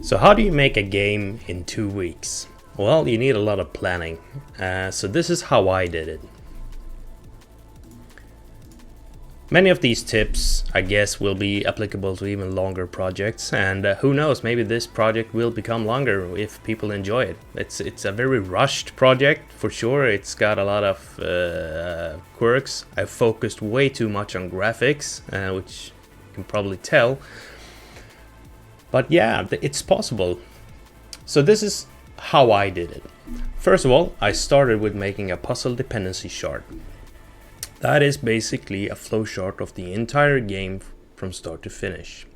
So how do you make a game in 2 weeks? Well, you need a lot of planning. So this is how I did it. Many of these tips, I guess, will be applicable to even longer projects, and who knows, maybe this project will become longer if people enjoy it. It's a very rushed project, for sure. It's got a lot of quirks. I've focused way too much on graphics, which you can probably tell. But yeah, it's possible. So this is how I did it. First of all, I started with making a puzzle dependency chart. That is basically a flowchart of the entire game from start to finish.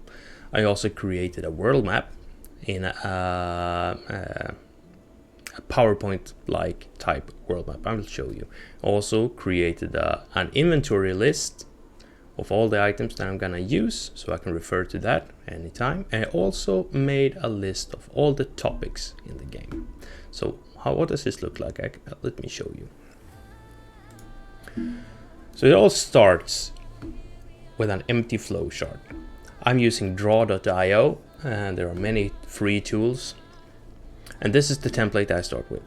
I also created a world map in a PowerPoint-like type world map. I will show you. Also created an inventory list of all the items that I'm gonna use, so I can refer to that anytime. And I also made a list of all the topics in the game. So what does this look like? Let me show you. So it all starts with an empty flowchart. I'm using draw.io, and there are many free tools. And this is the template I start with.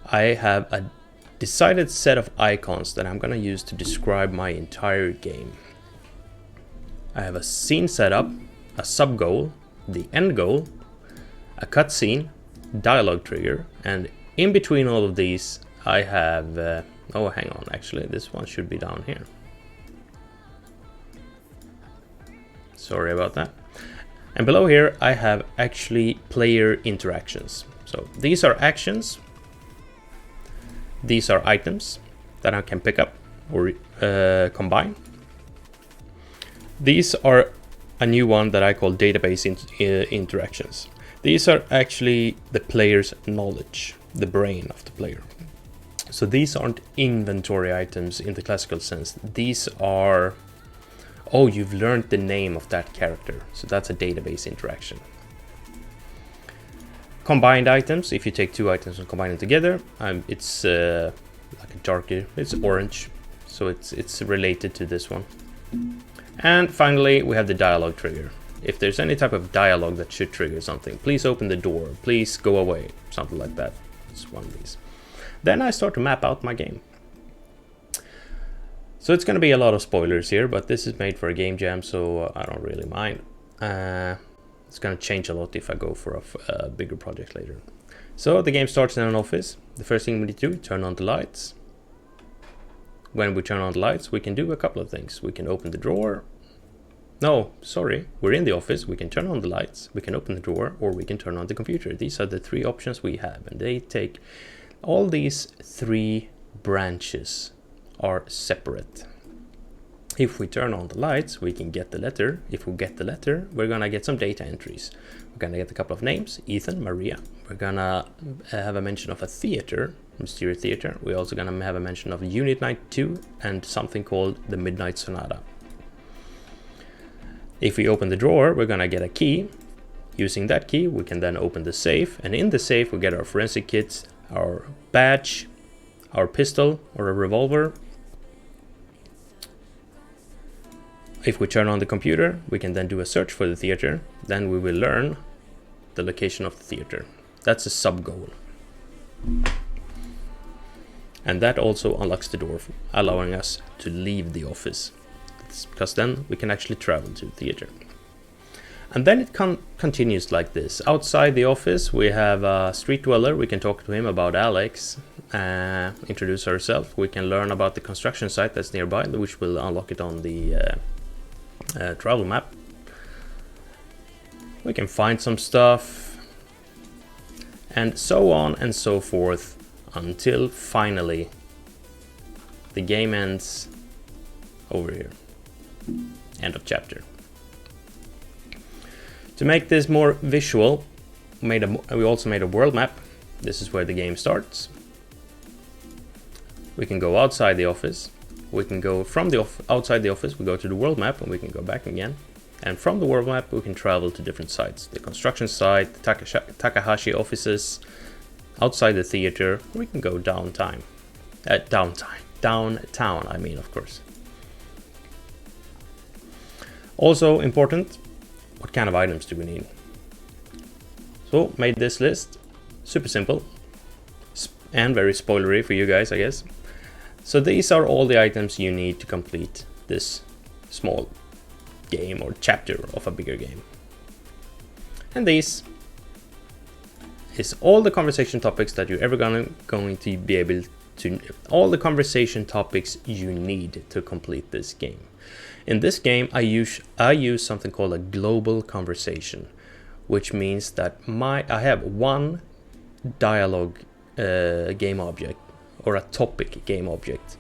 I have a decided set of icons that I'm going to use to describe my entire game. I have a scene setup, a sub goal, the end goal, a cutscene, dialogue trigger, and in between all of these I have oh, hang on, actually this one should be down here. Sorry about that. And below here I have actually player interactions. So these are actions. These are items that I can pick up or combine. These are a new one that I call database interactions. These are actually the player's knowledge, the brain of the player. So these aren't inventory items in the classical sense. These are, oh, you've learned the name of that character. So that's a database interaction. Combined items, if you take two items and combine them together, it's like a darker, it's orange, so it's related to this one. And finally, we have the dialogue trigger. If there's any type of dialogue that should trigger something, please open the door, please go away, something like that. It's one of these. Then I start to map out my game. So it's going to be a lot of spoilers here, but this is made for a game jam, so I don't really mind. It's going to change a lot if I go for a bigger project later. So the game starts in an office. The first thing we need to do, turn on the lights. When we turn on the lights, we can do a couple of things. We can open the drawer. No, sorry, we're in the office. We can turn on the lights, we can open the drawer, or we can turn on the computer. These are the three options we have, and they take all these three branches are separate. If we turn on the lights, we can get the letter. If we get the letter, we're gonna get some data entries. We're gonna get a couple of names, Ethan, Maria. We're gonna have a mention of a theater, Mysterious Theater. We're also gonna have a mention of Unit Night 2 and something called the Midnight Sonata. If we open the drawer, we're gonna get a key. Using that key, we can then open the safe, and in the safe we get our forensic kits, our badge, our pistol or a revolver. If we turn on the computer, we can then do a search for the theater. Then we will learn the location of the theater. That's a sub goal. And that also unlocks the door, allowing us to leave the office. Because then we can actually travel to the theater. And then it continues like this. Outside the office, we have a street dweller. We can talk to him about Alex, introduce ourselves. We can learn about the construction site that's nearby, which will unlock it on the travel map. We can find some stuff, and so on and so forth, until finally the game ends over here. End of chapter. To make this more visual, we also made a world map. This is where the game starts. We can go outside the office. We can go from the outside the office, we go to the world map, and we can go back again. And from the world map, we can travel to different sites. The construction site, the Takahashi offices, outside the theater. We can go downtown, I mean, of course. Also important, what kind of items do we need? So made this list super simple and very spoilery for you guys, I guess. So these are all the items you need to complete this small game or chapter of a bigger game. And these is all the conversation topics that you're ever going to be able to, all the conversation topics you need to complete this game. In this game, I use something called a global conversation, which means that I have one dialogue game object or a topic game object,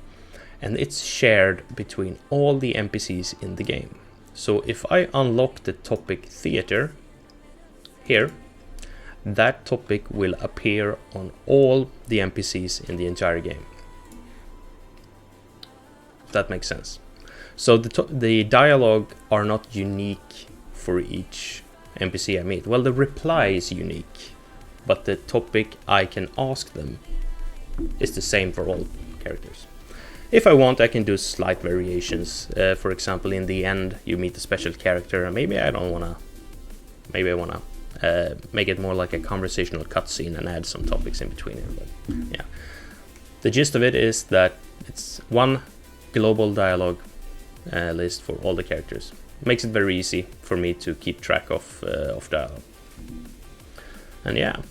and it's shared between all the NPCs in the game. So if I unlock the topic theater here, that topic will appear on all the NPCs in the entire game. If that makes sense. So the dialogue are not unique for each NPC I meet. Well, the reply is unique, but the topic I can ask them is the same for all characters. If I want, I can do slight variations. For example, in the end, you meet a special character, and maybe I wanna make it more like a conversational cutscene and add some topics in between it. But yeah, the gist of it is that it's one global dialogue list for all the characters. It makes it very easy for me to keep track of dialogue. And yeah,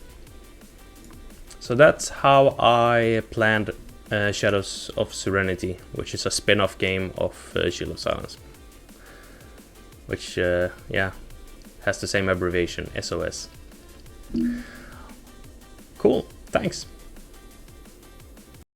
so that's how I planned Shadows of Serenity, which is a spin-off game of Shield of Silence, which yeah, has the same abbreviation, SOS. Cool, thanks.